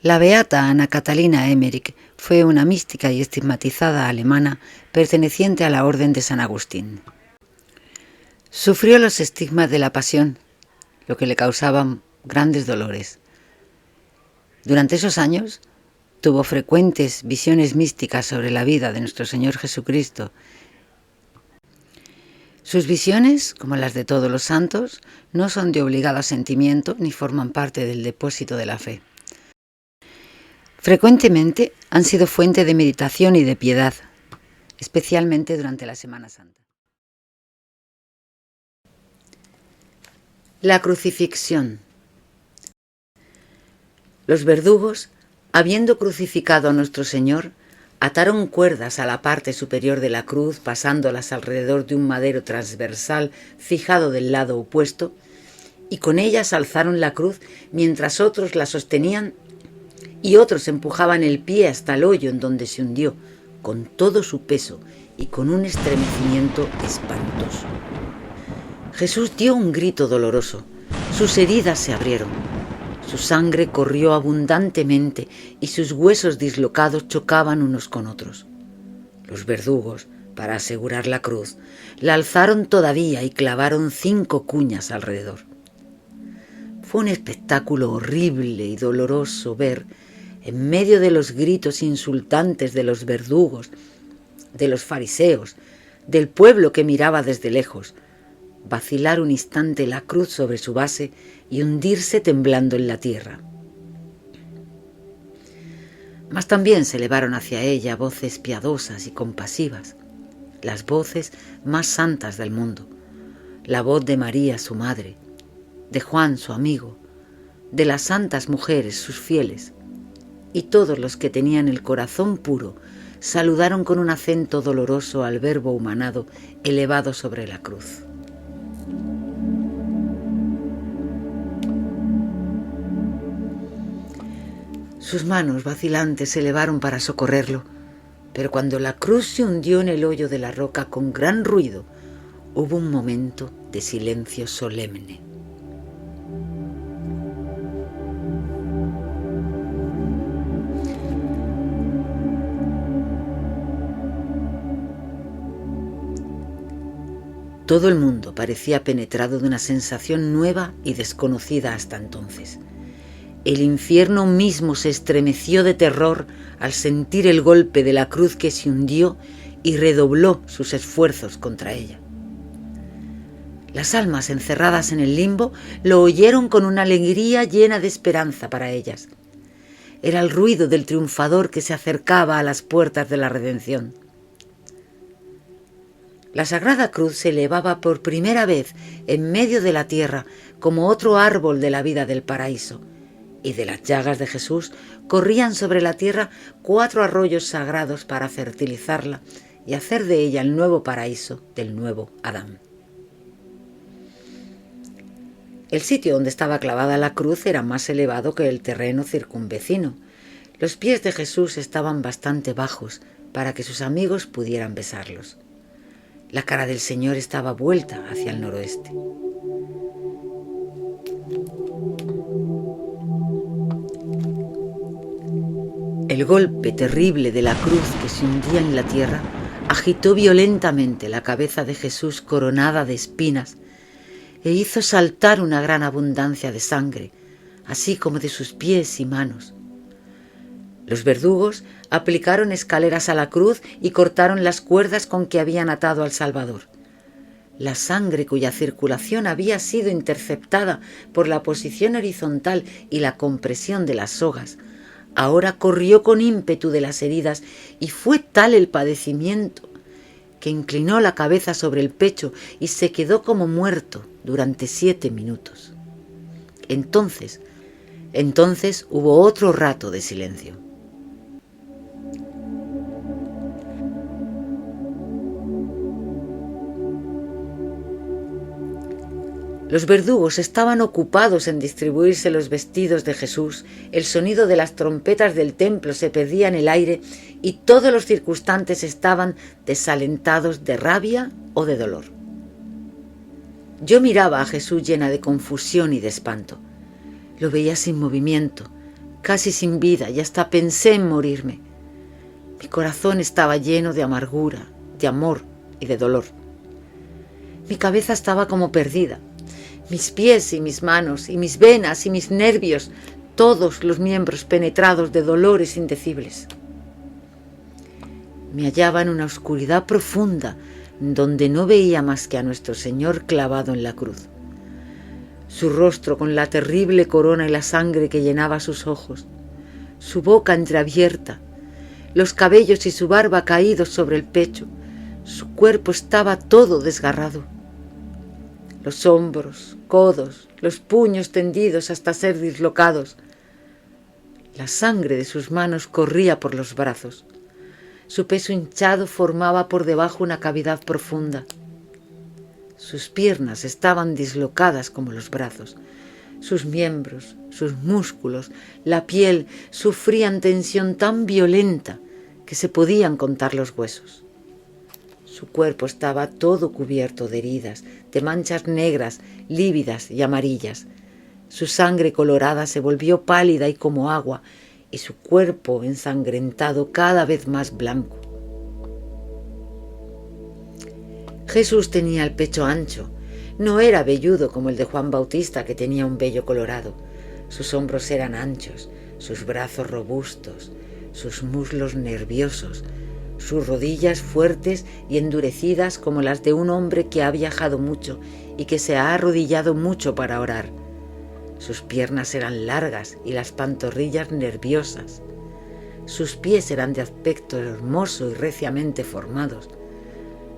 La beata Ana Catalina Emmerich fue una mística y estigmatizada alemana perteneciente a la Orden de San Agustín. Sufrió los estigmas de la pasión, lo que le causaba grandes dolores. Durante esos años tuvo frecuentes visiones místicas sobre la vida de nuestro Señor Jesucristo. Sus visiones, como las de todos los santos, no son de obligado asentimiento ni forman parte del depósito de la fe. Frecuentemente han sido fuente de meditación y de piedad, especialmente durante la Semana Santa. La crucifixión. Los verdugos, habiendo crucificado a nuestro Señor, ataron cuerdas a la parte superior de la cruz, pasándolas alrededor de un madero transversal fijado del lado opuesto, y con ellas alzaron la cruz mientras otros la sostenían y otros empujaban el pie hasta el hoyo en donde se hundió, con todo su peso y con un estremecimiento espantoso. Jesús dio un grito doloroso, sus heridas se abrieron, su sangre corrió abundantemente y sus huesos dislocados chocaban unos con otros. Los verdugos, para asegurar la cruz, la alzaron todavía y clavaron 5 cuñas alrededor. Fue un espectáculo horrible y doloroso ver, en medio de los gritos insultantes de los verdugos, de los fariseos, del pueblo que miraba desde lejos, vacilar un instante la cruz sobre su base y hundirse temblando en la tierra. Mas también se elevaron hacia ella voces piadosas y compasivas, las voces más santas del mundo, la voz de María, su madre, de Juan, su amigo, de las santas mujeres, sus fieles, y todos los que tenían el corazón puro saludaron con un acento doloroso al Verbo humanado elevado sobre la cruz. Sus manos vacilantes se elevaron para socorrerlo, pero cuando la cruz se hundió en el hoyo de la roca con gran ruido, hubo un momento de silencio solemne. Todo el mundo parecía penetrado de una sensación nueva y desconocida hasta entonces. El infierno mismo se estremeció de terror al sentir el golpe de la cruz que se hundió y redobló sus esfuerzos contra ella. Las almas encerradas en el limbo lo oyeron con una alegría llena de esperanza para ellas. Era el ruido del triunfador que se acercaba a las puertas de la redención. La Sagrada Cruz se elevaba por primera vez en medio de la tierra como otro árbol de la vida del paraíso, y de las llagas de Jesús corrían sobre la tierra 4 arroyos sagrados para fertilizarla y hacer de ella el nuevo paraíso del nuevo Adán. El sitio donde estaba clavada la cruz era más elevado que el terreno circunvecino. Los pies de Jesús estaban bastante bajos para que sus amigos pudieran besarlos. La cara del Señor estaba vuelta hacia el noroeste. El golpe terrible de la cruz que se hundía en la tierra agitó violentamente la cabeza de Jesús coronada de espinas e hizo saltar una gran abundancia de sangre, así como de sus pies y manos. Los verdugos aplicaron escaleras a la cruz y cortaron las cuerdas con que habían atado al Salvador. La sangre cuya circulación había sido interceptada por la posición horizontal y la compresión de las sogas, ahora corrió con ímpetu de las heridas y fue tal el padecimiento que inclinó la cabeza sobre el pecho y se quedó como muerto durante 7 minutos. Entonces hubo otro rato de silencio. Los verdugos estaban ocupados en distribuirse los vestidos de Jesús, el sonido de las trompetas del templo se perdía en el aire y todos los circunstantes estaban desalentados de rabia o de dolor. Yo miraba a Jesús llena de confusión y de espanto. Lo veía sin movimiento, casi sin vida, y hasta pensé en morirme. Mi corazón estaba lleno de amargura, de amor y de dolor. Mi cabeza estaba como perdida. Mis pies y mis manos y mis venas y mis nervios, todos los miembros penetrados de dolores indecibles. Me hallaba en una oscuridad profunda, donde no veía más que a nuestro Señor clavado en la cruz. Su rostro con la terrible corona y la sangre que llenaba sus ojos, su boca entreabierta, los cabellos y su barba caídos sobre el pecho, su cuerpo estaba todo desgarrado. Los hombros, codos, los puños tendidos hasta ser dislocados. La sangre de sus manos corría por los brazos. Su peso hinchado formaba por debajo una cavidad profunda. Sus piernas estaban dislocadas como los brazos. Sus miembros, sus músculos, la piel sufrían tensión tan violenta que se podían contar los huesos. Su cuerpo estaba todo cubierto de heridas, de manchas negras, lívidas y amarillas. Su sangre colorada se volvió pálida y como agua, y su cuerpo ensangrentado cada vez más blanco. Jesús tenía el pecho ancho. No era velludo como el de Juan Bautista, que tenía un vello colorado. Sus hombros eran anchos, sus brazos robustos, sus muslos nerviosos, sus rodillas fuertes y endurecidas como las de un hombre que ha viajado mucho y que se ha arrodillado mucho para orar. Sus piernas eran largas y las pantorrillas nerviosas. Sus pies eran de aspecto hermoso y reciamente formados.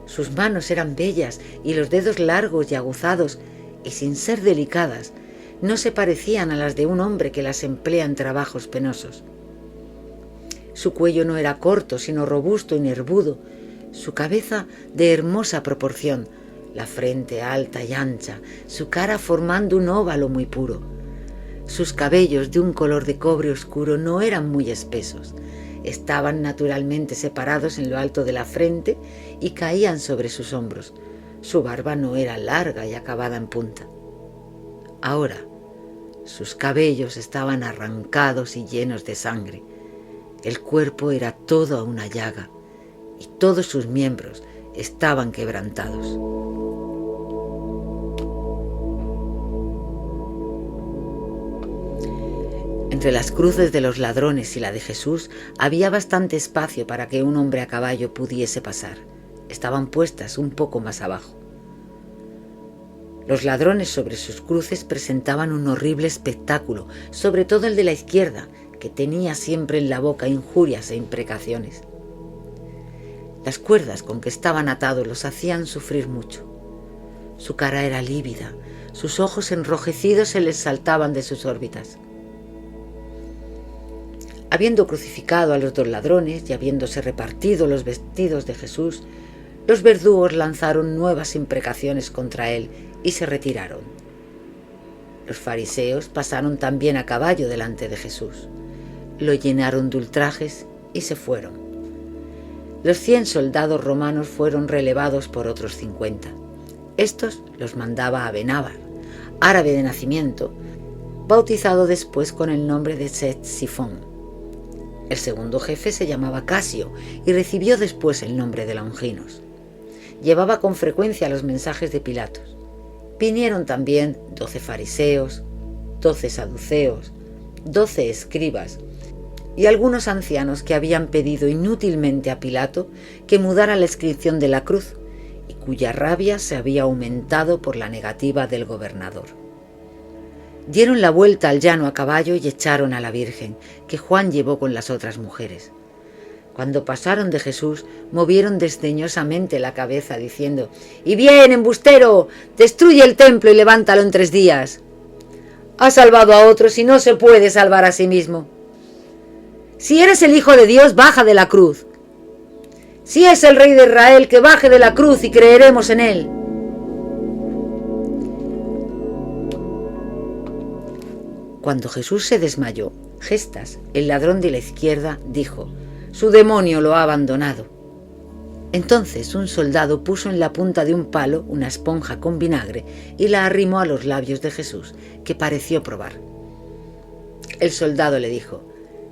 Sus manos eran bellas y los dedos largos y aguzados, y sin ser delicadas, no se parecían a las de un hombre que las emplea en trabajos penosos. Su cuello no era corto, sino robusto y nervudo, su cabeza de hermosa proporción, la frente alta y ancha, su cara formando un óvalo muy puro. Sus cabellos de un color de cobre oscuro no eran muy espesos, estaban naturalmente separados en lo alto de la frente y caían sobre sus hombros. Su barba no era larga y acabada en punta. Ahora, sus cabellos estaban arrancados y llenos de sangre. El cuerpo era toda una llaga y todos sus miembros estaban quebrantados. Entre las cruces de los ladrones y la de Jesús había bastante espacio para que un hombre a caballo pudiese pasar. Estaban puestas un poco más abajo. Los ladrones sobre sus cruces presentaban un horrible espectáculo, sobre todo el de la izquierda, que tenía siempre en la boca injurias e imprecaciones. Las cuerdas con que estaban atados los hacían sufrir mucho. Su cara era lívida, sus ojos enrojecidos se les saltaban de sus órbitas. Habiendo crucificado a los dos ladrones y habiéndose repartido los vestidos de Jesús, los verdugos lanzaron nuevas imprecaciones contra él y se retiraron. Los fariseos pasaron también a caballo delante de Jesús. Lo llenaron de ultrajes y se fueron. Los 100 soldados romanos fueron relevados por otros 50. Estos los mandaba Abenábar, árabe de nacimiento, bautizado después con el nombre de Ctesifón. El segundo jefe se llamaba Casio y recibió después el nombre de Longinos. Llevaba con frecuencia los mensajes de Pilatos. Vinieron también 12 fariseos, 12 saduceos, 12 escribas y algunos ancianos que habían pedido inútilmente a Pilato que mudara la inscripción de la cruz y cuya rabia se había aumentado por la negativa del gobernador. Dieron la vuelta al llano a caballo y echaron a la Virgen, que Juan llevó con las otras mujeres. Cuando pasaron de Jesús, movieron desdeñosamente la cabeza, diciendo: «¡Y bien, embustero! ¡Destruye el templo y levántalo en 3 días! Ha salvado a otros y no se puede salvar a sí mismo. Si eres el Hijo de Dios, baja de la cruz. Si es el Rey de Israel, que baje de la cruz y creeremos en él». Cuando Jesús se desmayó, Gestas, el ladrón de la izquierda, dijo: «Su demonio lo ha abandonado». Entonces un soldado puso en la punta de un palo una esponja con vinagre y la arrimó a los labios de Jesús, que pareció probar. El soldado le dijo: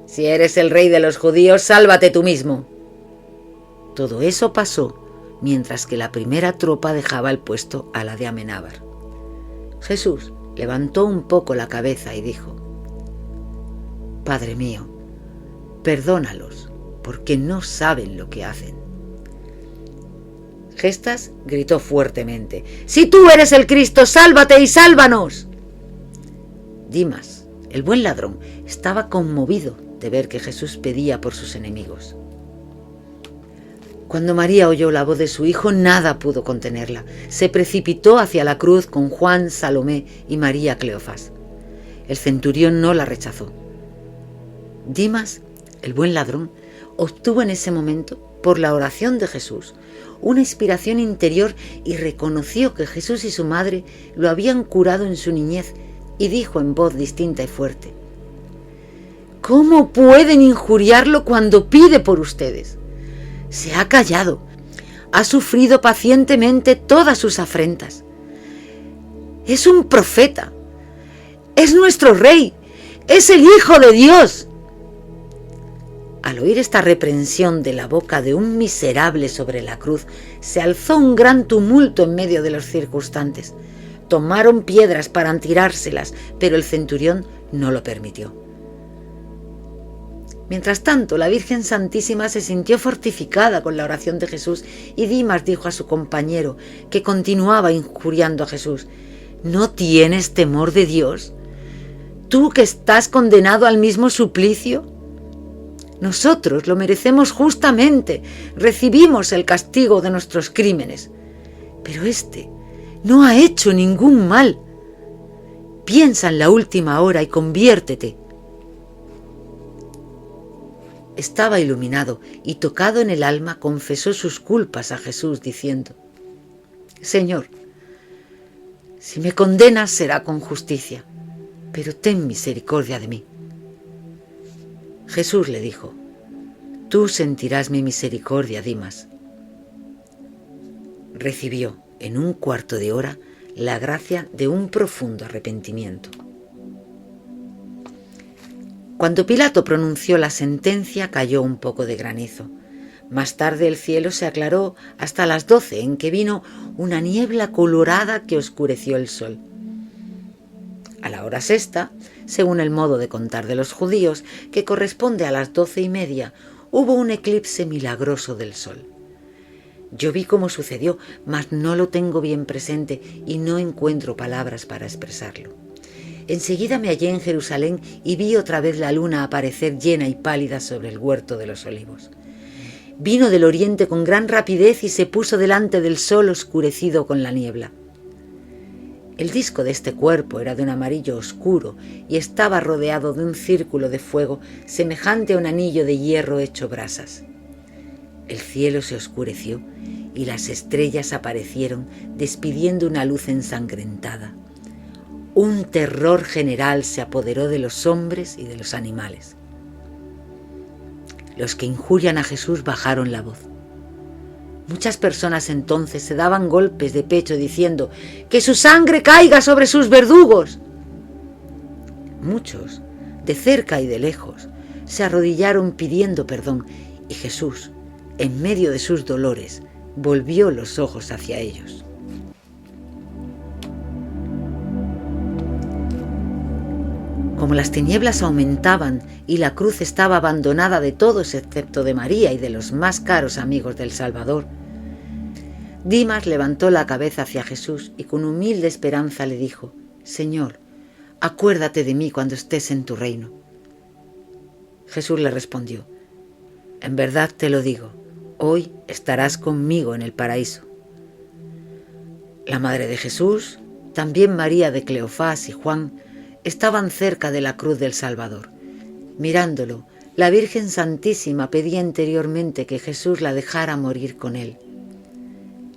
«Si eres el rey de los judíos, sálvate tú mismo». Todo eso pasó mientras que la primera tropa dejaba el puesto a la de Amenábar. Jesús levantó un poco la cabeza y dijo: «Padre mío, perdónalos, porque no saben lo que hacen». Gestas gritó fuertemente: «Si tú eres el Cristo, sálvate y sálvanos». Dimas, el buen ladrón, estaba conmovido de ver que Jesús pedía por sus enemigos. Cuando María oyó la voz de su hijo, nada pudo contenerla. Se precipitó hacia la cruz con Juan, Salomé y María Cleofás. El centurión no la rechazó. Dimas, el buen ladrón, obtuvo en ese momento, por la oración de Jesús, una inspiración interior y reconoció que Jesús y su madre lo habían curado en su niñez y dijo en voz distinta y fuerte: «¿Cómo pueden injuriarlo cuando pide por ustedes? Se ha callado, ha sufrido pacientemente todas sus afrentas. Es un profeta, es nuestro rey, es el Hijo de Dios». Al oír esta reprensión de la boca de un miserable sobre la cruz, se alzó un gran tumulto en medio de los circunstantes. Tomaron piedras para tirárselas, pero el centurión no lo permitió. Mientras tanto, la Virgen Santísima se sintió fortificada con la oración de Jesús y Dimas dijo a su compañero, que continuaba injuriando a Jesús: «¿No tienes temor de Dios? ¿Tú que estás condenado al mismo suplicio? Nosotros lo merecemos justamente, recibimos el castigo de nuestros crímenes, pero este no ha hecho ningún mal. Piensa en la última hora y conviértete». Estaba iluminado y tocado en el alma, confesó sus culpas a Jesús diciendo: «Señor, si me condenas será con justicia, pero ten misericordia de mí». Jesús le dijo: «Tú sentirás mi misericordia, Dimas». Recibió en un cuarto de hora la gracia de un profundo arrepentimiento. Cuando Pilato pronunció la sentencia, cayó un poco de granizo. Más tarde el cielo se aclaró hasta las 12, en que vino una niebla colorada que oscureció el sol. A la hora sexta, según el modo de contar de los judíos, que corresponde a las 12:30, hubo un eclipse milagroso del sol. Yo vi cómo sucedió, mas no lo tengo bien presente y no encuentro palabras para expresarlo. Enseguida me hallé en Jerusalén y vi otra vez la luna aparecer llena y pálida sobre el huerto de los olivos. Vino del oriente con gran rapidez y se puso delante del sol oscurecido con la niebla. El disco de este cuerpo era de un amarillo oscuro y estaba rodeado de un círculo de fuego semejante a un anillo de hierro hecho brasas. El cielo se oscureció y las estrellas aparecieron despidiendo una luz ensangrentada. Un terror general se apoderó de los hombres y de los animales. Los que injurian a Jesús bajaron la voz. Muchas personas entonces se daban golpes de pecho diciendo: «¡Que su sangre caiga sobre sus verdugos!». Muchos, de cerca y de lejos, se arrodillaron pidiendo perdón y Jesús, en medio de sus dolores, volvió los ojos hacia ellos. Como las tinieblas aumentaban y la cruz estaba abandonada de todos excepto de María y de los más caros amigos del Salvador, Dimas levantó la cabeza hacia Jesús y con humilde esperanza le dijo: «Señor, acuérdate de mí cuando estés en tu reino». Jesús le respondió: «En verdad te lo digo, hoy estarás conmigo en el paraíso». La madre de Jesús, también María de Cleofás y Juan, estaban cerca de la cruz del Salvador. Mirándolo, la Virgen Santísima pedía interiormente que Jesús la dejara morir con él.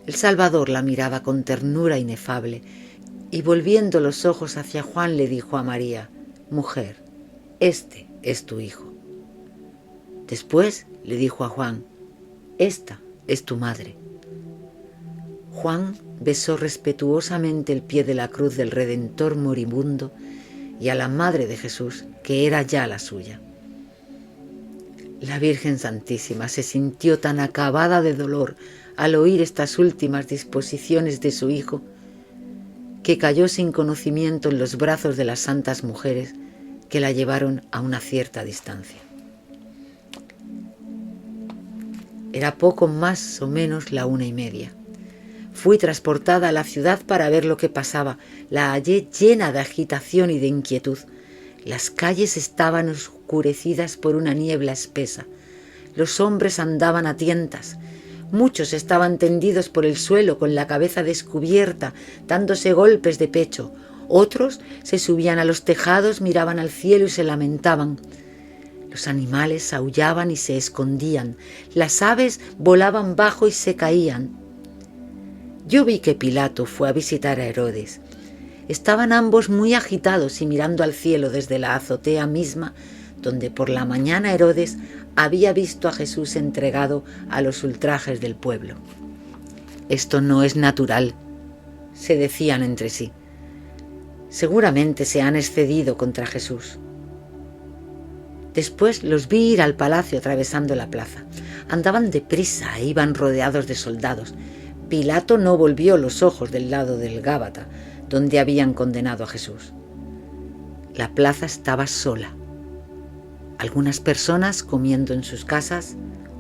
El Salvador la miraba con ternura inefable y volviendo los ojos hacia Juan le dijo a María: «Mujer, este es tu hijo». Después le dijo a Juan: «Esta es tu madre». Juan besó respetuosamente el pie de la cruz del Redentor moribundo y a la madre de Jesús, que era ya la suya. La Virgen Santísima se sintió tan acabada de dolor al oír estas últimas disposiciones de su hijo, que cayó sin conocimiento en los brazos de las santas mujeres que la llevaron a una cierta distancia. Era poco más o menos la 1:30. Fui transportada a la ciudad para ver lo que pasaba. La hallé llena de agitación y de inquietud. Las calles estaban oscurecidas por una niebla espesa. Los hombres andaban a tientas. Muchos estaban tendidos por el suelo con la cabeza descubierta, dándose golpes de pecho. Otros se subían a los tejados, miraban al cielo y se lamentaban. Los animales aullaban y se escondían. Las aves volaban bajo y se caían. Yo vi que Pilato fue a visitar a Herodes. Estaban ambos muy agitados y mirando al cielo desde la azotea misma, donde por la mañana Herodes había visto a Jesús entregado a los ultrajes del pueblo. «Esto no es natural», se decían entre sí. «Seguramente se han excedido contra Jesús». Después los vi ir al palacio atravesando la plaza. Andaban deprisa e iban rodeados de soldados. Pilato no volvió los ojos del lado del Gábata, donde habían condenado a Jesús. La plaza estaba sola. Algunas personas comiendo en sus casas,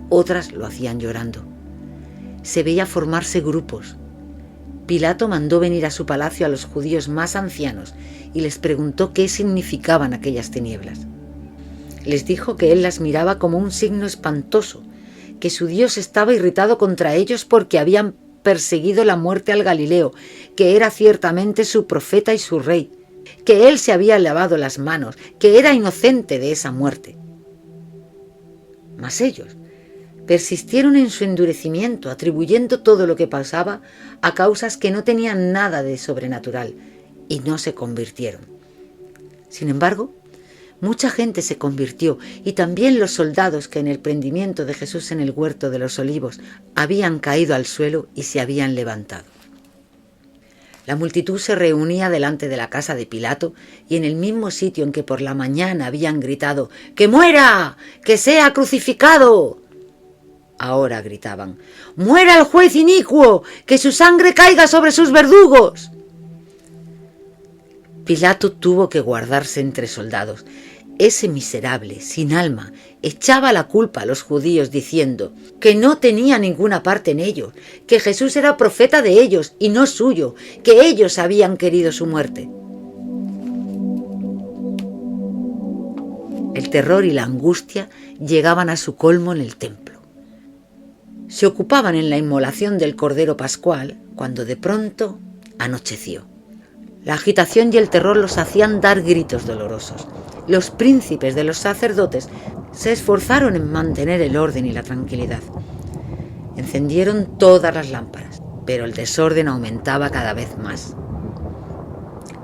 otras lo hacían llorando. Se veía formarse grupos. Pilato mandó venir a su palacio a los judíos más ancianos y les preguntó qué significaban aquellas tinieblas. Les dijo que él las miraba como un signo espantoso, que su Dios estaba irritado contra ellos porque habían perseguido la muerte al Galileo, que era ciertamente su profeta y su rey, que él se había lavado las manos, que era inocente de esa muerte. Mas ellos persistieron en su endurecimiento, atribuyendo todo lo que pasaba a causas que no tenían nada de sobrenatural, y no se convirtieron. Sin embargo, mucha gente se convirtió, y también los soldados que en el prendimiento de Jesús en el huerto de los Olivos habían caído al suelo y se habían levantado. La multitud se reunía delante de la casa de Pilato y en el mismo sitio en que por la mañana habían gritado «¡Que muera! ¡Que sea crucificado!». Ahora gritaban «¡Muera el juez inicuo! ¡Que su sangre caiga sobre sus verdugos!». Pilato tuvo que guardarse entre soldados. Ese miserable, sin alma, echaba la culpa a los judíos diciendo que no tenía ninguna parte en ello, que Jesús era profeta de ellos y no suyo, que ellos habían querido su muerte. El terror y la angustia llegaban a su colmo en el templo. Se ocupaban en la inmolación del Cordero Pascual cuando de pronto anocheció. La agitación y el terror los hacían dar gritos dolorosos. Los príncipes de los sacerdotes se esforzaron en mantener el orden y la tranquilidad. Encendieron todas las lámparas, pero el desorden aumentaba cada vez más.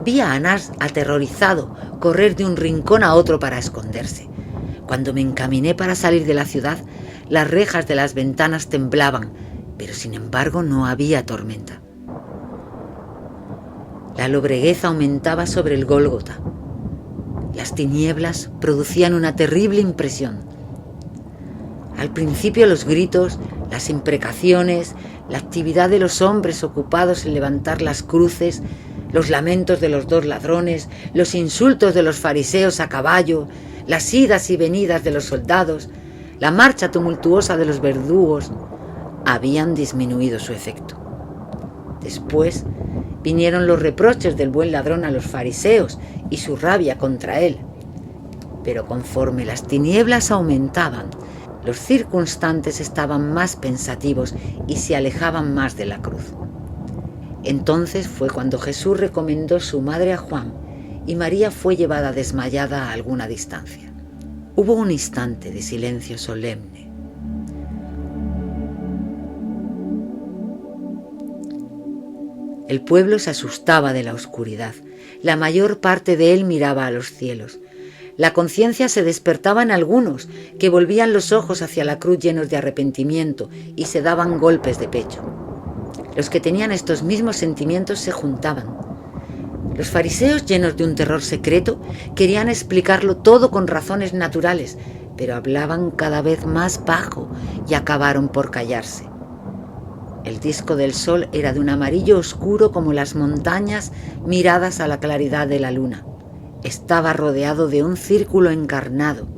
Vi a Anás aterrorizado correr de un rincón a otro para esconderse. Cuando me encaminé para salir de la ciudad, las rejas de las ventanas temblaban, pero sin embargo no había tormenta. La lobreguez aumentaba sobre el Gólgota. Las tinieblas producían una terrible impresión. Al principio los gritos, las imprecaciones, la actividad de los hombres ocupados en levantar las cruces, los lamentos de los 2 ladrones, los insultos de los fariseos a caballo, las idas y venidas de los soldados, la marcha tumultuosa de los verdugos, habían disminuido su efecto. Después vinieron los reproches del buen ladrón a los fariseos y su rabia contra él. Pero conforme las tinieblas aumentaban, los circunstantes estaban más pensativos y se alejaban más de la cruz. Entonces fue cuando Jesús recomendó su madre a Juan y María fue llevada desmayada a alguna distancia. Hubo un instante de silencio solemne. El pueblo se asustaba de la oscuridad. La mayor parte de él miraba a los cielos. La conciencia se despertaba en algunos, que volvían los ojos hacia la cruz llenos de arrepentimiento y se daban golpes de pecho. Los que tenían estos mismos sentimientos se juntaban. Los fariseos, llenos de un terror secreto, querían explicarlo todo con razones naturales, pero hablaban cada vez más bajo y acabaron por callarse. El disco del sol era de un amarillo oscuro como las montañas miradas a la claridad de la luna. Estaba rodeado de un círculo encarnado.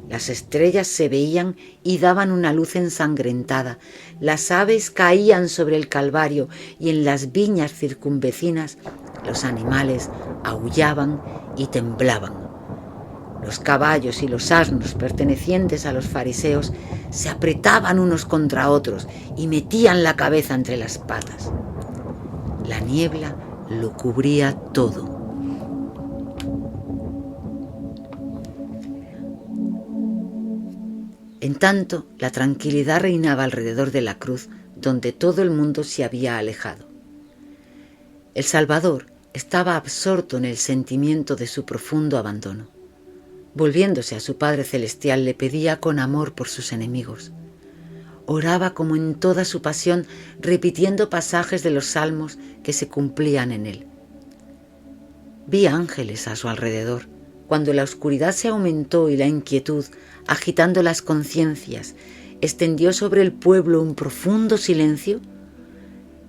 Las estrellas se veían y daban una luz ensangrentada. Las aves caían sobre el Calvario y en las viñas circunvecinas los animales aullaban y temblaban. Los caballos y los asnos pertenecientes a los fariseos se apretaban unos contra otros y metían la cabeza entre las patas. La niebla lo cubría todo. En tanto, la tranquilidad reinaba alrededor de la cruz, donde todo el mundo se había alejado. El Salvador estaba absorto en el sentimiento de su profundo abandono. Volviéndose a su Padre Celestial, le pedía con amor por sus enemigos. Oraba como en toda su pasión, repitiendo pasajes de los salmos que se cumplían en él. Vi ángeles a su alrededor. Cuando la oscuridad se aumentó y la inquietud, agitando las conciencias, extendió sobre el pueblo un profundo silencio,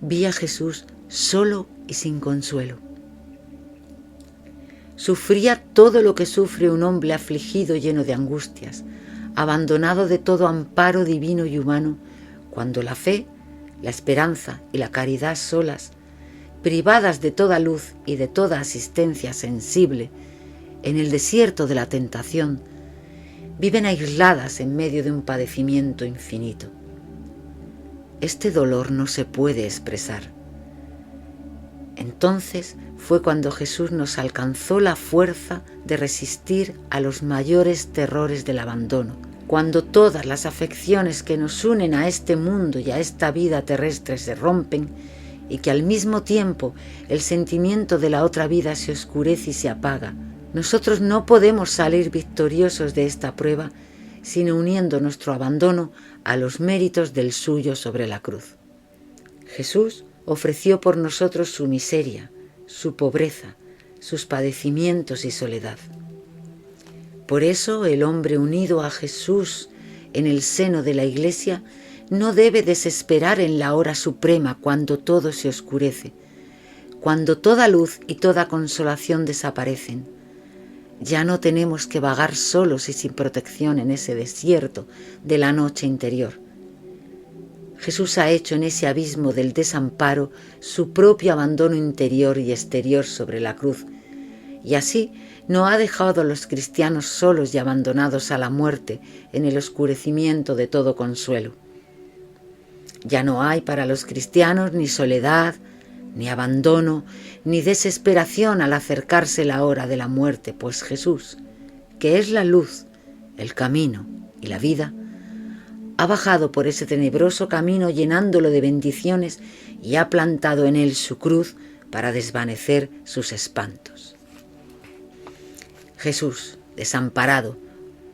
vi a Jesús solo y sin consuelo. Sufría todo lo que sufre un hombre afligido, lleno de angustias, abandonado de todo amparo divino y humano, cuando la fe, la esperanza y la caridad solas, privadas de toda luz y de toda asistencia sensible, en el desierto de la tentación, viven aisladas en medio de un padecimiento infinito. Este dolor no se puede expresar. Entonces fue cuando Jesús nos alcanzó la fuerza de resistir a los mayores terrores del abandono, cuando todas las afecciones que nos unen a este mundo y a esta vida terrestre se rompen y que al mismo tiempo el sentimiento de la otra vida se oscurece y se apaga. Nosotros no podemos salir victoriosos de esta prueba sino uniendo nuestro abandono a los méritos del suyo sobre la cruz. Jesús ofreció por nosotros su miseria, su pobreza, sus padecimientos y soledad. Por eso el hombre unido a Jesús en el seno de la Iglesia no debe desesperar en la hora suprema cuando todo se oscurece, cuando toda luz y toda consolación desaparecen. Ya no tenemos que vagar solos y sin protección en ese desierto de la noche interior. Jesús ha hecho en ese abismo del desamparo su propio abandono interior y exterior sobre la cruz, y así no ha dejado a los cristianos solos y abandonados a la muerte en el oscurecimiento de todo consuelo. Ya no hay para los cristianos ni soledad, ni abandono, ni desesperación al acercarse la hora de la muerte, pues Jesús, que es la luz, el camino y la vida, ha bajado por ese tenebroso camino llenándolo de bendiciones y ha plantado en él su cruz para desvanecer sus espantos. Jesús, desamparado,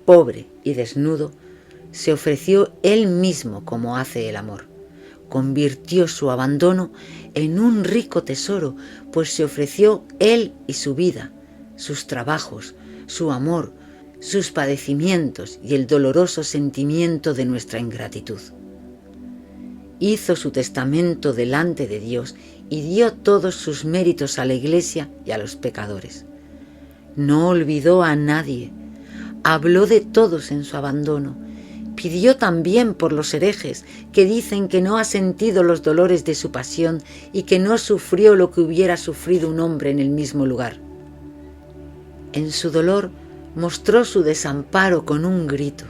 pobre y desnudo, se ofreció él mismo como hace el amor. Convirtió su abandono en un rico tesoro, pues se ofreció él y su vida, sus trabajos, su amor, sus padecimientos y el doloroso sentimiento de nuestra ingratitud. Hizo su testamento delante de Dios y dio todos sus méritos a la Iglesia y a los pecadores. No olvidó a nadie, habló de todos en su abandono, pidió también por los herejes que dicen que no ha sentido los dolores de su pasión y que no sufrió lo que hubiera sufrido un hombre en el mismo lugar. En su dolor mostró su desamparo con un grito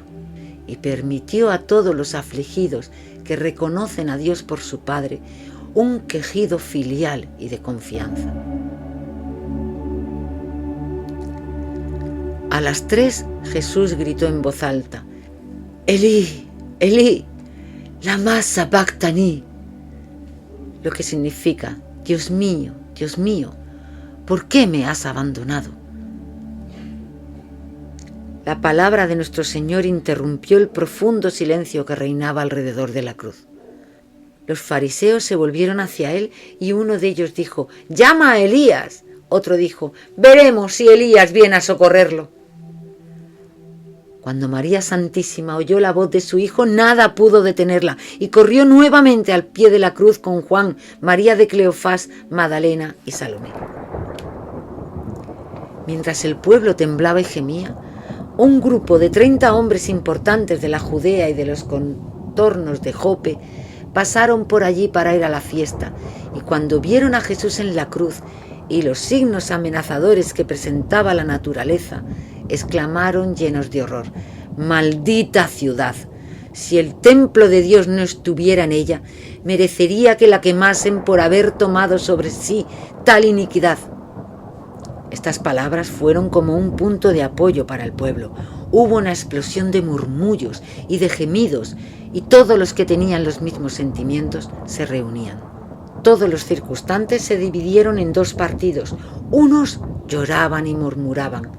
y permitió a todos los afligidos que reconocen a Dios por su Padre un quejido filial y de confianza. A las 3 Jesús gritó en voz alta: Elí, Elí, lama sabactani, lo que significa: Dios mío, ¿por qué me has abandonado? La palabra de nuestro Señor interrumpió el profundo silencio que reinaba alrededor de la cruz. Los fariseos se volvieron hacia él y uno de ellos dijo: «¡Llama a Elías!» Otro dijo: «Veremos si Elías viene a socorrerlo». Cuando María Santísima oyó la voz de su hijo, nada pudo detenerla y corrió nuevamente al pie de la cruz con Juan, María de Cleofás, Magdalena y Salomé. Mientras el pueblo temblaba y gemía, un grupo de 30 hombres importantes de la Judea y de los contornos de Jope pasaron por allí para ir a la fiesta, y cuando vieron a Jesús en la cruz y los signos amenazadores que presentaba la naturaleza, exclamaron llenos de horror: «¡Maldita ciudad! Si el templo de Dios no estuviera en ella, merecería que la quemasen por haber tomado sobre sí tal iniquidad». Estas palabras fueron como un punto de apoyo para el pueblo. Hubo una explosión de murmullos y de gemidos, y todos los que tenían los mismos sentimientos se reunían. Todos los circunstantes se dividieron en 2 partidos. Unos lloraban y murmuraban,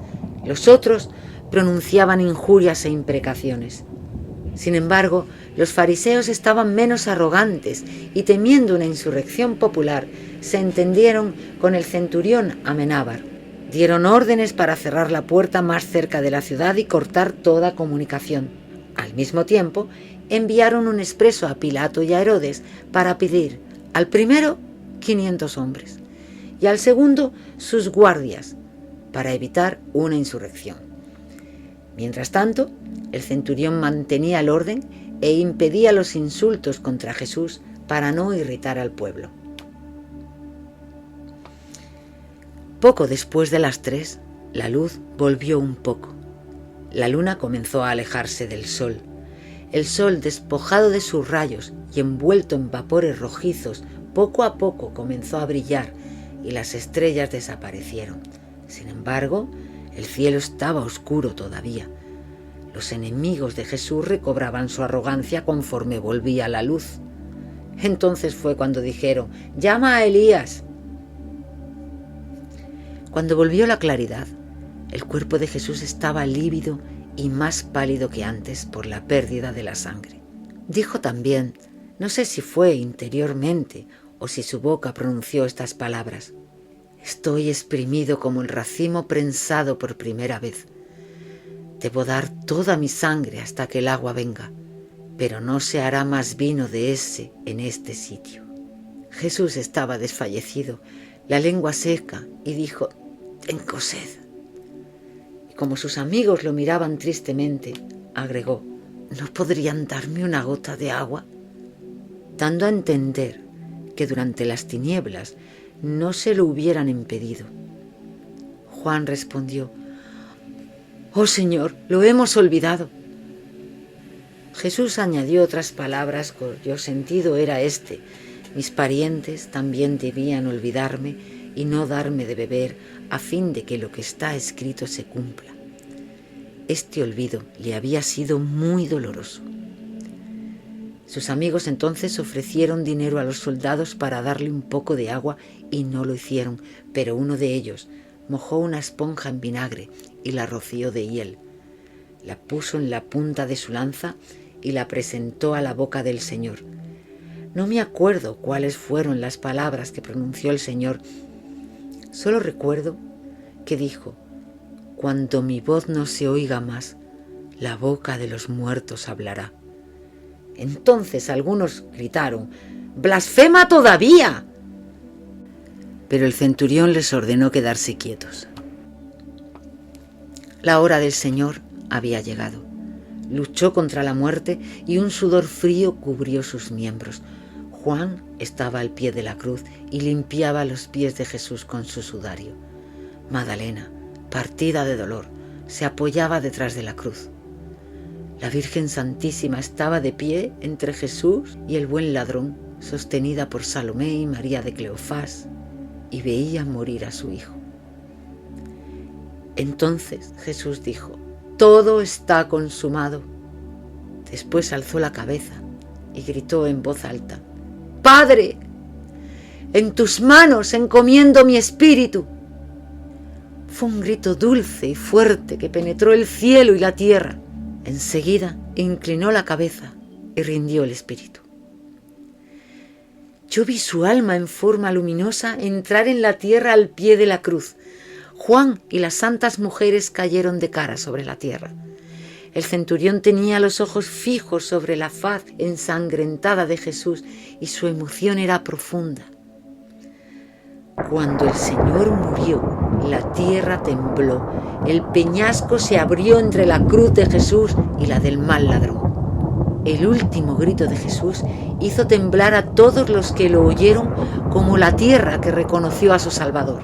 los otros pronunciaban injurias e imprecaciones. Sin embargo, los fariseos estaban menos arrogantes y, temiendo una insurrección popular, se entendieron con el centurión Amenábar. Dieron órdenes para cerrar la puerta más cerca de la ciudad y cortar toda comunicación. Al mismo tiempo, enviaron un expreso a Pilato y a Herodes para pedir al primero 500 hombres y al segundo sus guardias para evitar una insurrección. Mientras tanto, el centurión mantenía el orden e impedía los insultos contra Jesús para no irritar al pueblo. Poco después de las 3, la luz volvió un poco. La luna comenzó a alejarse del sol. El sol, despojado de sus rayos y envuelto en vapores rojizos, poco a poco comenzó a brillar y las estrellas desaparecieron. Sin embargo, el cielo estaba oscuro todavía. Los enemigos de Jesús recobraban su arrogancia conforme volvía la luz. Entonces fue cuando dijeron: «Llama a Elías». Cuando volvió la claridad, el cuerpo de Jesús estaba lívido y más pálido que antes por la pérdida de la sangre. Dijo también, no sé si fue interiormente o si su boca pronunció estas palabras: «Estoy exprimido como el racimo prensado por primera vez. Debo dar toda mi sangre hasta que el agua venga, pero no se hará más vino de ese en este sitio». Jesús estaba desfallecido, la lengua seca, y dijo: «Tengo sed». Y como sus amigos lo miraban tristemente, agregó: «¿No podrían darme una gota de agua?», dando a entender que durante las tinieblas no se lo hubieran impedido. Juan respondió: «Oh Señor, lo hemos olvidado». Jesús añadió otras palabras cuyo sentido era este: «Mis parientes también debían olvidarme y no darme de beber, a fin de que lo que está escrito se cumpla». Este olvido le había sido muy doloroso. Sus amigos entonces ofrecieron dinero a los soldados para darle un poco de agua y no lo hicieron, pero uno de ellos mojó una esponja en vinagre y la roció de hiel. La puso en la punta de su lanza y la presentó a la boca del Señor. No me acuerdo cuáles fueron las palabras que pronunció el Señor. Solo recuerdo que dijo: «Cuando mi voz no se oiga más, la boca de los muertos hablará». Entonces algunos gritaron: «¡Blasfema todavía!». Pero el centurión les ordenó quedarse quietos. La hora del Señor había llegado. Luchó contra la muerte y un sudor frío cubrió sus miembros. Juan estaba al pie de la cruz y limpiaba los pies de Jesús con su sudario. Magdalena, partida de dolor, se apoyaba detrás de la cruz. La Virgen Santísima estaba de pie entre Jesús y el buen ladrón, sostenida por Salomé y María de Cleofás, y veía morir a su hijo. Entonces Jesús dijo: «Todo está consumado». Después alzó la cabeza y gritó en voz alta: «Padre, en tus manos encomiendo mi espíritu». Fue un grito dulce y fuerte que penetró el cielo y la tierra. Enseguida inclinó la cabeza y rindió el espíritu. Yo vi su alma en forma luminosa entrar en la tierra al pie de la cruz. Juan y las santas mujeres cayeron de cara sobre la tierra. El centurión tenía los ojos fijos sobre la faz ensangrentada de Jesús y su emoción era profunda. Cuando el Señor murió, la tierra tembló, el peñasco se abrió entre la cruz de Jesús y la del mal ladrón. El último grito de Jesús hizo temblar a todos los que lo oyeron como la tierra que reconoció a su Salvador.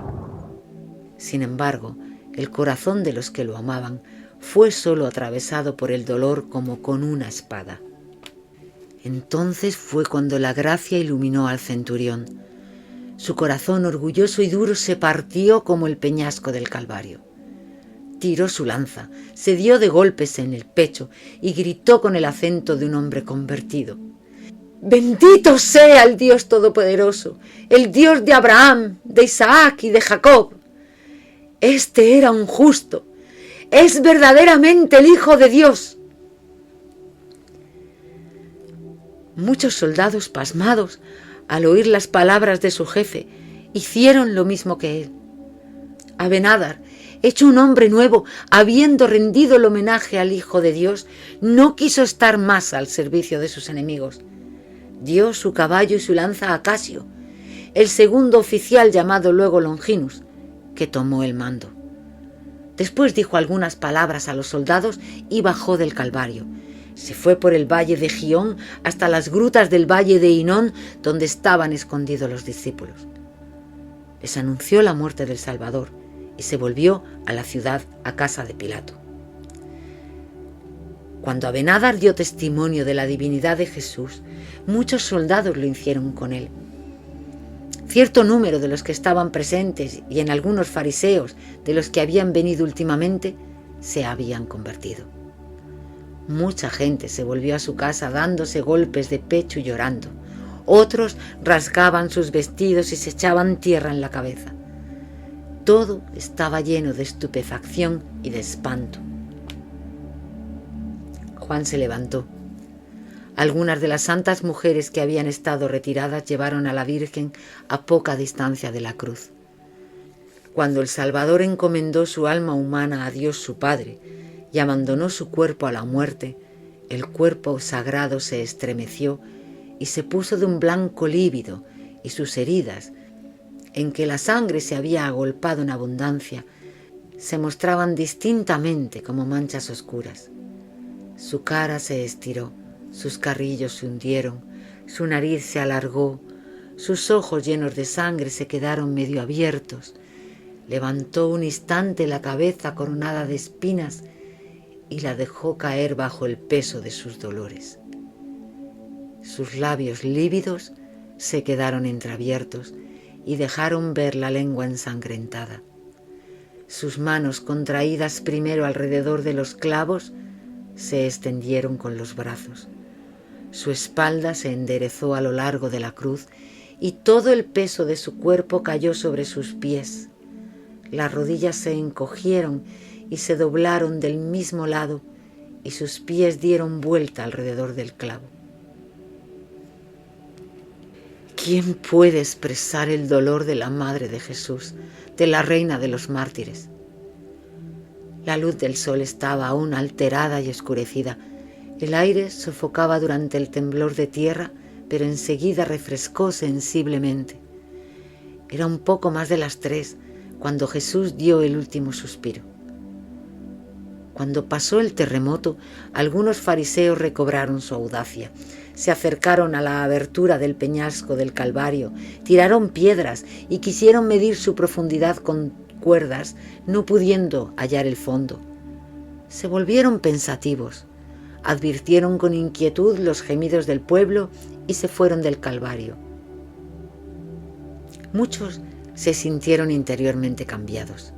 Sin embargo, el corazón de los que lo amaban fue solo atravesado por el dolor como con una espada. Entonces fue cuando la gracia iluminó al centurión. Su corazón orgulloso y duro se partió como el peñasco del Calvario. Tiró su lanza, se dio de golpes en el pecho y gritó con el acento de un hombre convertido: «¡Bendito sea el Dios Todopoderoso, el Dios de Abraham, de Isaac y de Jacob! Este era un justo, es verdaderamente el Hijo de Dios». Muchos soldados, pasmados al oír las palabras de su jefe, hicieron lo mismo que él. Abenadar, hecho un hombre nuevo, habiendo rendido el homenaje al Hijo de Dios, no quiso estar más al servicio de sus enemigos. Dio su caballo y su lanza a Casio, el segundo oficial llamado luego Longinus, que tomó el mando. Después dijo algunas palabras a los soldados y bajó del Calvario. Se fue por el valle de Gión hasta las grutas del valle de Hinón, donde estaban escondidos los discípulos. Les anunció la muerte del Salvador y se volvió a la ciudad, a casa de Pilato. Cuando Abenadar dio testimonio de la divinidad de Jesús, muchos soldados lo hicieron con él. Cierto número de los que estaban presentes y en algunos fariseos de los que habían venido últimamente se habían convertido. Mucha gente se volvió a su casa dándose golpes de pecho y llorando. Otros rasgaban sus vestidos y se echaban tierra en la cabeza. Todo estaba lleno de estupefacción y de espanto. Juan se levantó. Algunas de las santas mujeres que habían estado retiradas llevaron a la Virgen a poca distancia de la cruz. Cuando el Salvador encomendó su alma humana a Dios su Padre y abandonó su cuerpo a la muerte, el cuerpo sagrado se estremeció y se puso de un blanco lívido, y sus heridas, en que la sangre se había agolpado en abundancia, se mostraban distintamente como manchas oscuras. Su cara se estiró, sus carrillos se hundieron, su nariz se alargó, sus ojos llenos de sangre se quedaron medio abiertos. Levantó un instante la cabeza coronada de espinas y la dejó caer bajo el peso de sus dolores. Sus labios lívidos se quedaron entreabiertos y dejaron ver la lengua ensangrentada. Sus manos, contraídas primero alrededor de los clavos, se extendieron con los brazos. Su espalda se enderezó a lo largo de la cruz y todo el peso de su cuerpo cayó sobre sus pies. Las rodillas se encogieron y se doblaron del mismo lado y sus pies dieron vuelta alrededor del clavo. ¿Quién puede expresar el dolor de la Madre de Jesús, de la Reina de los Mártires? La luz del sol estaba aún alterada y oscurecida. El aire sofocaba durante el temblor de tierra, pero enseguida refrescó sensiblemente. Era un poco más de las 3 cuando Jesús dio el último suspiro. Cuando pasó el terremoto, algunos fariseos recobraron su audacia. Se acercaron a la abertura del peñasco del Calvario, tiraron piedras y quisieron medir su profundidad con cuerdas, no pudiendo hallar el fondo. Se volvieron pensativos, advirtieron con inquietud los gemidos del pueblo y se fueron del Calvario. Muchos se sintieron interiormente cambiados.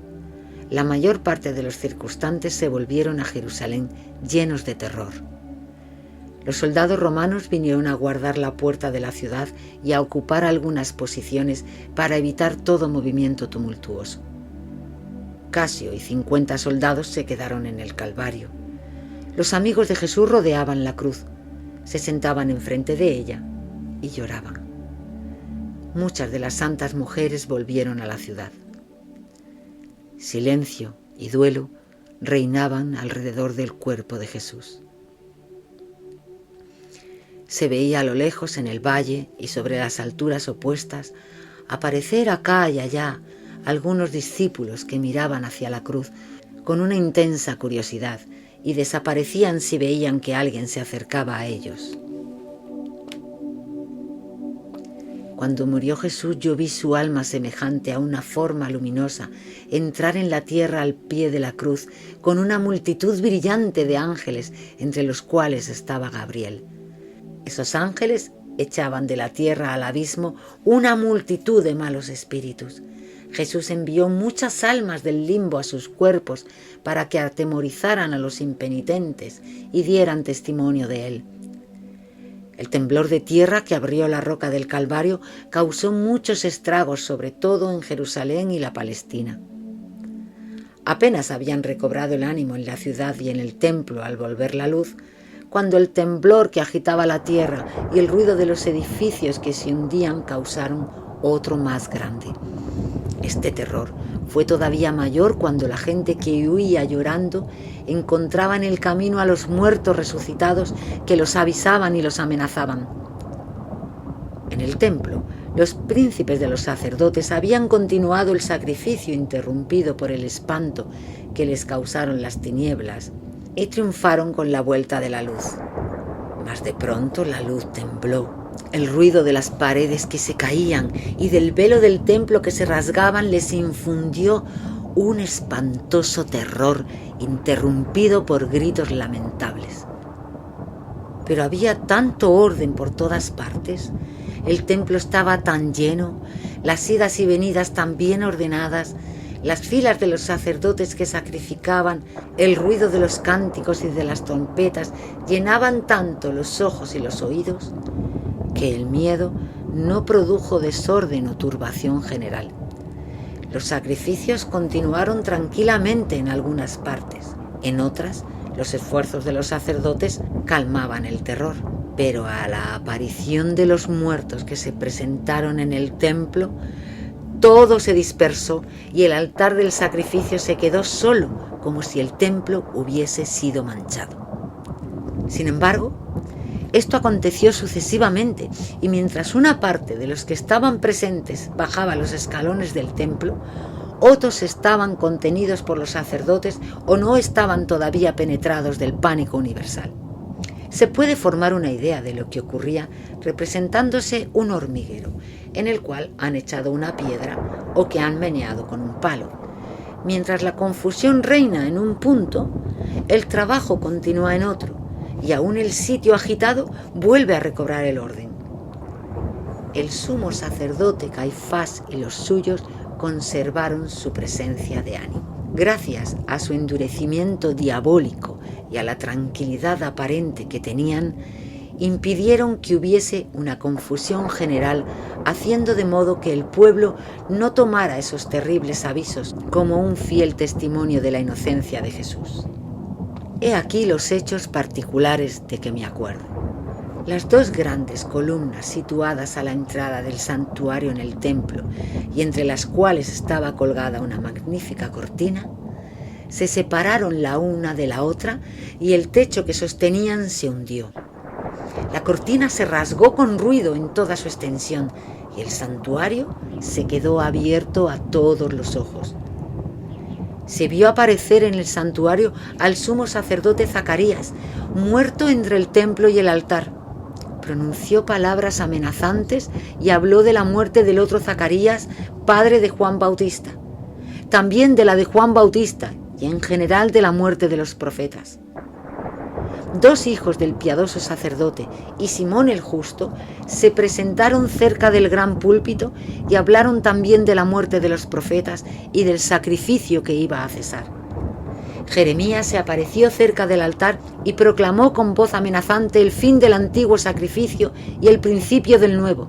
La mayor parte de los circunstantes se volvieron a Jerusalén llenos de terror. Los soldados romanos vinieron a guardar la puerta de la ciudad y a ocupar algunas posiciones para evitar todo movimiento tumultuoso. Casio y 50 soldados se quedaron en el Calvario. Los amigos de Jesús rodeaban la cruz, se sentaban enfrente de ella y lloraban. muchas de las santas mujeres volvieron a la ciudad. Silencio y duelo reinaban alrededor del cuerpo de Jesús. Se veía a lo lejos en el valle y sobre las alturas opuestas aparecer acá y allá algunos discípulos que miraban hacia la cruz con una intensa curiosidad y desaparecían si veían que alguien se acercaba a ellos. Cuando murió Jesús, yo vi su alma semejante a una forma luminosa entrar en la tierra al pie de la cruz con una multitud brillante de ángeles, entre los cuales estaba Gabriel. Esos ángeles echaban de la tierra al abismo una multitud de malos espíritus. Jesús envió muchas almas del limbo a sus cuerpos para que atemorizaran a los impenitentes y dieran testimonio de él. El temblor de tierra que abrió la roca del Calvario causó muchos estragos, sobre todo en Jerusalén y la Palestina. Apenas habían recobrado el ánimo en la ciudad y en el templo al volver la luz, cuando el temblor que agitaba la tierra y el ruido de los edificios que se hundían causaron otro más grande. Este terror fue todavía mayor cuando la gente que huía llorando encontraba en el camino a los muertos resucitados que los avisaban y los amenazaban. En el templo, los príncipes de los sacerdotes habían continuado el sacrificio interrumpido por el espanto que les causaron las tinieblas y triunfaron con la vuelta de la luz. Mas de pronto la luz tembló. El ruido de las paredes que se caían y del velo del templo que se rasgaban les infundió un espantoso terror interrumpido por gritos lamentables. Pero había tanto orden por todas partes, el templo estaba tan lleno, las idas y venidas tan bien ordenadas, las filas de los sacerdotes que sacrificaban, el ruido de los cánticos y de las trompetas llenaban tanto los ojos y los oídos, que el miedo no produjo desorden o turbación general. Los sacrificios continuaron tranquilamente en algunas partes, en otras los esfuerzos de los sacerdotes calmaban el terror, pero a la aparición de los muertos que se presentaron en el templo, todo se dispersó y el altar del sacrificio se quedó solo, como si el templo hubiese sido manchado. Sin embargo, esto aconteció sucesivamente, y mientras una parte de los que estaban presentes bajaba los escalones del templo, otros estaban contenidos por los sacerdotes o no estaban todavía penetrados del pánico universal. Se puede formar una idea de lo que ocurría representándose un hormiguero, en el cual han echado una piedra o que han meneado con un palo. Mientras la confusión reina en un punto, el trabajo continúa en otro, y aún el sitio agitado vuelve a recobrar el orden. El sumo sacerdote Caifás y los suyos conservaron su presencia de ánimo. Gracias a su endurecimiento diabólico y a la tranquilidad aparente que tenían, impidieron que hubiese una confusión general, haciendo de modo que el pueblo no tomara esos terribles avisos como un fiel testimonio de la inocencia de Jesús. He aquí los hechos particulares de que me acuerdo. Las dos grandes columnas situadas a la entrada del santuario en el templo y entre las cuales estaba colgada una magnífica cortina, se separaron la una de la otra y el techo que sostenían se hundió. La cortina se rasgó con ruido en toda su extensión y el santuario se quedó abierto a todos los ojos. Se vio aparecer en el santuario al sumo sacerdote Zacarías, muerto entre el templo y el altar. Pronunció palabras amenazantes y habló de la muerte del otro Zacarías, padre de Juan Bautista, también de la de Juan Bautista y en general de la muerte de los profetas. Dos hijos del piadoso sacerdote y Simón el justo se presentaron cerca del gran púlpito y hablaron también de la muerte de los profetas y del sacrificio que iba a cesar. Jeremías se apareció cerca del altar y proclamó con voz amenazante el fin del antiguo sacrificio y el principio del nuevo.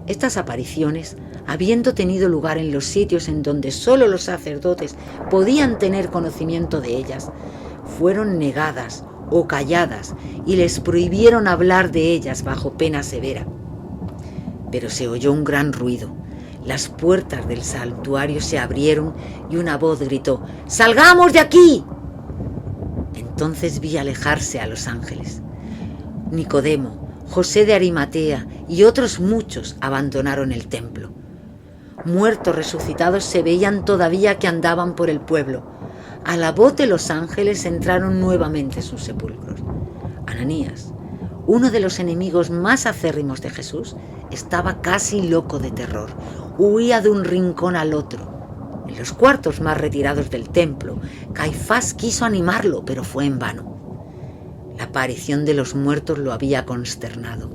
Estas apariciones, habiendo tenido lugar en los sitios en donde solo los sacerdotes podían tener conocimiento de ellas, fueron negadas o calladas y les prohibieron hablar de ellas bajo pena severa. pero se oyó un gran ruido. Las puertas del santuario se abrieron y una voz gritó: ¡Salgamos de aquí! Entonces vi alejarse a los ángeles. Nicodemo, José de Arimatea y otros muchos abandonaron el templo. Muertos resucitados se veían todavía que andaban por el pueblo. A la voz de los ángeles entraron nuevamente sus sepulcros. Ananías, uno de los enemigos más acérrimos de Jesús, estaba casi loco de terror. Huía de un rincón al otro. En los cuartos más retirados del templo, Caifás quiso animarlo, pero fue en vano. La aparición de los muertos lo había consternado.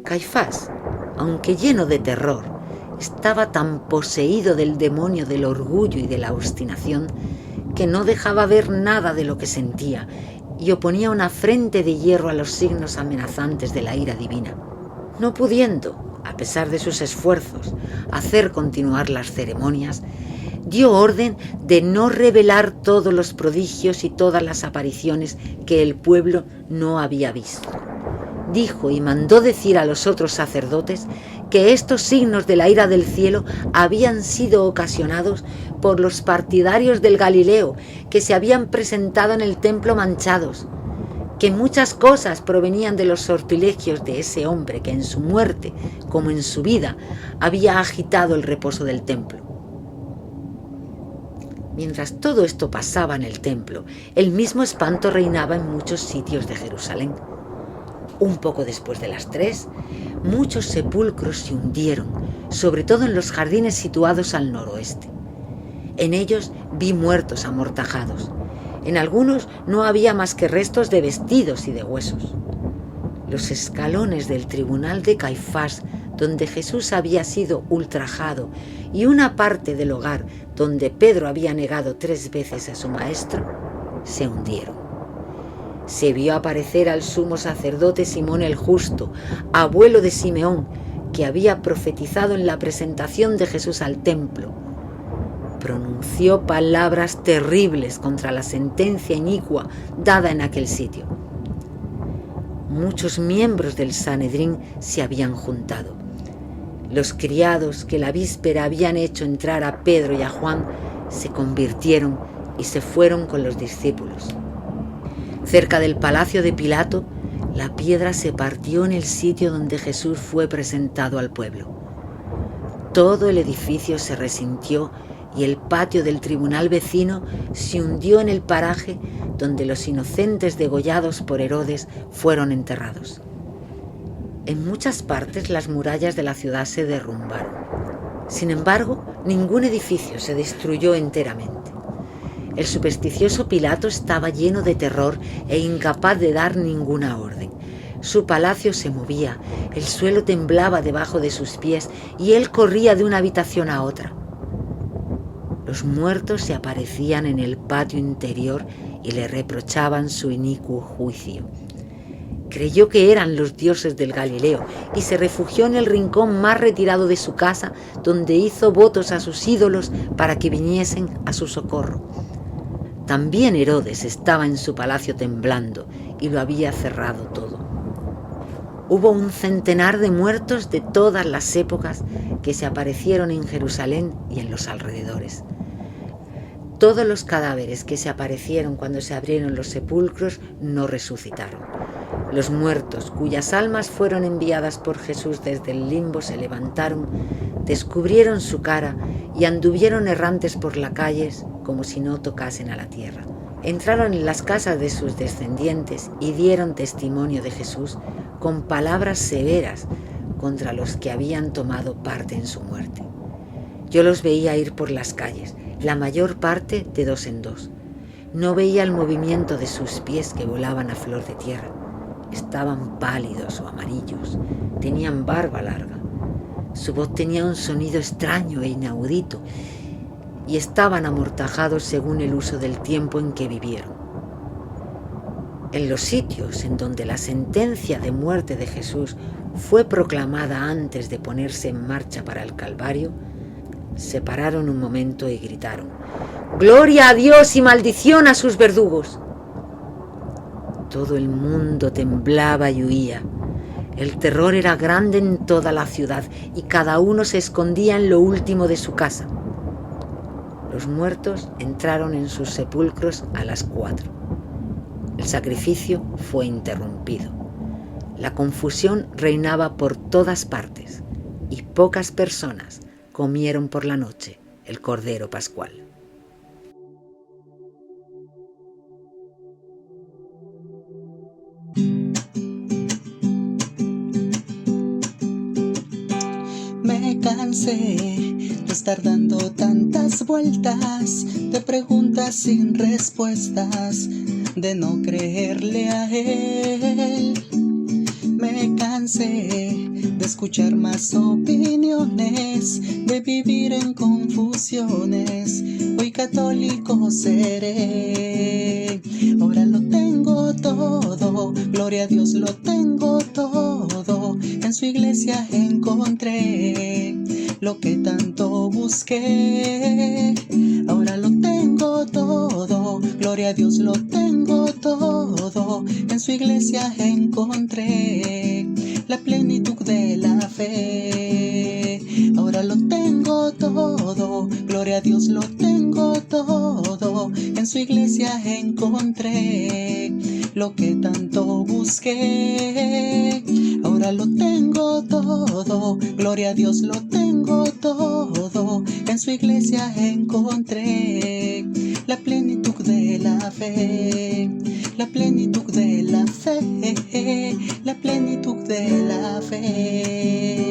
Caifás, aunque lleno de terror, estaba tan poseído del demonio del orgullo y de la obstinación que no dejaba ver nada de lo que sentía y oponía una frente de hierro a los signos amenazantes de la ira divina. No pudiendo, a pesar de sus esfuerzos, hacer continuar las ceremonias, dio orden de no revelar todos los prodigios y todas las apariciones que el pueblo no había visto. Dijo y mandó decir a los otros sacerdotes que estos signos de la ira del cielo habían sido ocasionados por los partidarios del Galileo que se habían presentado en el templo manchados, que muchas cosas provenían de los sortilegios de ese hombre que en su muerte, como en su vida, había agitado el reposo del templo. Mientras todo esto pasaba en el templo, el mismo espanto reinaba en muchos sitios de Jerusalén. Un poco después de las 3, muchos sepulcros se hundieron, sobre todo en los jardines situados al noroeste. En ellos vi muertos amortajados. En algunos no había más que restos de vestidos y de huesos. Los escalones del tribunal de Caifás, donde Jesús había sido ultrajado, y una parte del hogar donde Pedro había negado 3 veces a su maestro, se hundieron. Se vio aparecer al sumo sacerdote Simón el Justo, abuelo de Simeón, que había profetizado en la presentación de Jesús al templo. Pronunció palabras terribles contra la sentencia inicua dada en aquel sitio. Muchos miembros del Sanedrín se habían juntado. Los criados que la víspera habían hecho entrar a Pedro y a Juan se convirtieron y se fueron con los discípulos. Cerca del palacio de Pilato, la piedra se partió en el sitio donde Jesús fue presentado al pueblo. Todo el edificio se resintió y el patio del tribunal vecino se hundió en el paraje donde los inocentes degollados por Herodes fueron enterrados. En muchas partes las murallas de la ciudad se derrumbaron. Sin embargo, ningún edificio se destruyó enteramente. El supersticioso Pilato estaba lleno de terror e incapaz de dar ninguna orden. Su palacio se movía, el suelo temblaba debajo de sus pies y él corría de una habitación a otra. Los muertos se aparecían en el patio interior y le reprochaban su inicuo juicio. Creyó que eran los dioses del Galileo y se refugió en el rincón más retirado de su casa, donde hizo votos a sus ídolos para que viniesen a su socorro. También Herodes estaba en su palacio temblando y lo había cerrado todo. Hubo 100 de muertos de todas las épocas que se aparecieron en Jerusalén y en los alrededores. Todos los cadáveres que se aparecieron cuando se abrieron los sepulcros no resucitaron. Los muertos, cuyas almas fueron enviadas por Jesús desde el limbo, se levantaron, descubrieron su cara y anduvieron errantes por las calles como si no tocasen a la tierra. Entraron en las casas de sus descendientes y dieron testimonio de Jesús con palabras severas contra los que habían tomado parte en su muerte. Yo los veía ir por las calles, la mayor parte de 2 en 2. No veía el movimiento de sus pies que volaban a flor de tierra. Estaban pálidos o amarillos, tenían barba larga. Su voz tenía un sonido extraño e inaudito y estaban amortajados según el uso del tiempo en que vivieron. En los sitios en donde la sentencia de muerte de Jesús fue proclamada antes de ponerse en marcha para el Calvario, se pararon un momento y gritaron: ¡Gloria a Dios y maldición a sus verdugos! Todo el mundo temblaba y huía. El terror era grande en toda la ciudad y cada uno se escondía en lo último de su casa. Los muertos entraron en sus sepulcros a las 4. El sacrificio fue interrumpido. La confusión reinaba por todas partes y pocas personas comieron por la noche el Cordero Pascual. Me cansé de estar dando tantas vueltas, de preguntas sin respuestas, de no creerle a él. Me cansé de escuchar más opiniones, de vivir en confusiones. Hoy católico seré. Ahora lo tengo todo, gloria a Dios, lo tengo todo. En su iglesia encontré lo que tanto busqué. Ahora lo tengo todo, gloria a Dios, lo tengo todo. En su iglesia encontré la plenitud de la fe. Ahora lo tengo todo, gloria a Dios, lo tengo todo. En su iglesia encontré lo que tanto busqué. Ahora lo tengo todo, gloria a Dios, lo tengo todo. En su iglesia encontré la plenitud de la fe, la plenitud de la fe, la plenitud de la fe.